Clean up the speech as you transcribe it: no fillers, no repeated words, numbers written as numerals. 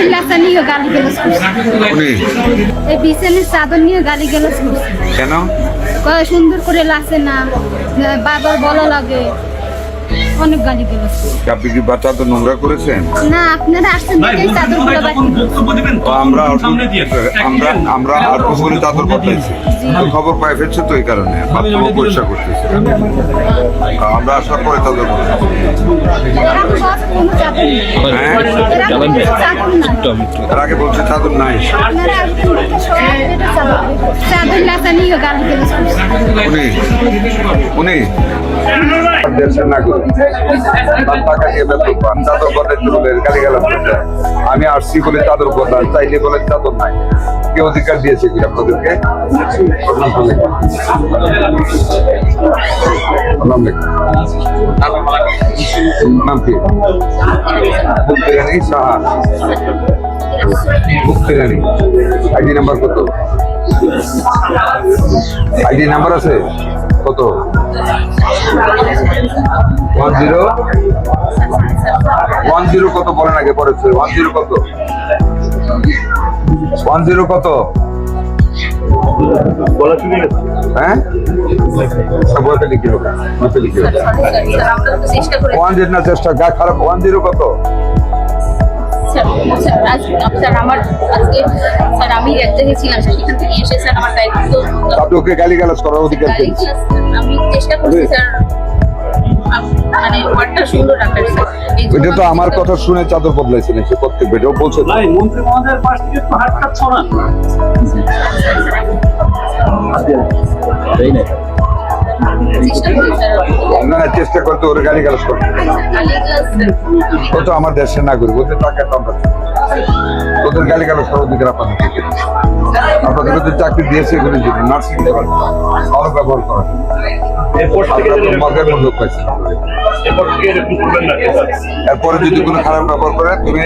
চাদর লাচা নিয়ে গালি গালাজ করছে। উনি এই বিছানার চাদর নিয়ে গালি গালাজ করছে। কেন? কয় সুন্দর করে লাচে না, বাবার বলা লাগে, অনেক গালি গালাজ করছে। আপনি কি বাচ্চা তো নোংরা করেছেন? না আপনারা আসছেন দেখেই চাদরগুলো বাকি। ও, আমরা আমরা আর করে চাদর পাঠাইছি, তো খবর পাই ফেলছে, তো এই কারণে বাথরুমও পরিষ্কার করতেছি। আমরা আসার পরে চাদর পাঠাচ্ছি। এরা সব কোনো চাদর নেই। হ্যাঁ, এরা কোনো চাদর নাই। এর আগে বলছে চাদর নাই। আপনারা আসবেন দেখে সব এটা চাদর লাচা নিয়ে গালি গালাজ করছে। উনি দেশের নাগরিক, তার টাকা দিয়ে বেতন পান, চাদর বদলাইতে বলে গালিগালাজ করছে। আমি আসছি বলে চাদর বদলান, চাইলে বলে চাদর নাই। কে অধিকার দিয়েছে কি আপনাদেরকে? নাম লেখা। নাম কি? মুক্তিরানী সাহা। মুক্তিরানী। আইডি নাম্বার কত? আইডি নাম্বার আছে কত? 10 কত বলেন আগে, পরে 10 কত? 10 কত? হ্যাঁ, বলতে লিখি হোক, বলতে লিখি হোক। 10 না চেষ্টা গা খারাপ। 10 কত? আমি এক জায়গায় ছিলাম, সেখান থেকে এসে স্যার আমার দায়িত্ব। আপনি ওকে গালিগালাজ করার অধিকার কি? আমি চেষ্টা করছি স্যার, মানে ওয়ার্ডটা সুন্দর রাখার স্যার। এটা তো আমার কথা শুনে চাদর বদলাইছেন, সে প্রত্যেক ভিডিও বলছে। ভাই মন্ত্রী মহোদয়ের পাশ থেকে একটু হাতটা ছড়ান। না, চেষ্টা করতে ওর গালিগালাজ করতে। ও তো আমার দেশের নাগরিক, ওদের টাকা তো আমরা দিই। ওদের গালিগালাজ করার অধিকার আপনাদের থেকে। আপনাদের তো চাকরি দিয়েছে এগুলোর জন্য, নার্সিং করার জন্য, ভালো ব্যবহার করার জন্য। মগের মধ্যে পাইছে। এরপরে যদি কোনো খারাপ ব্যবহার করে, তুমি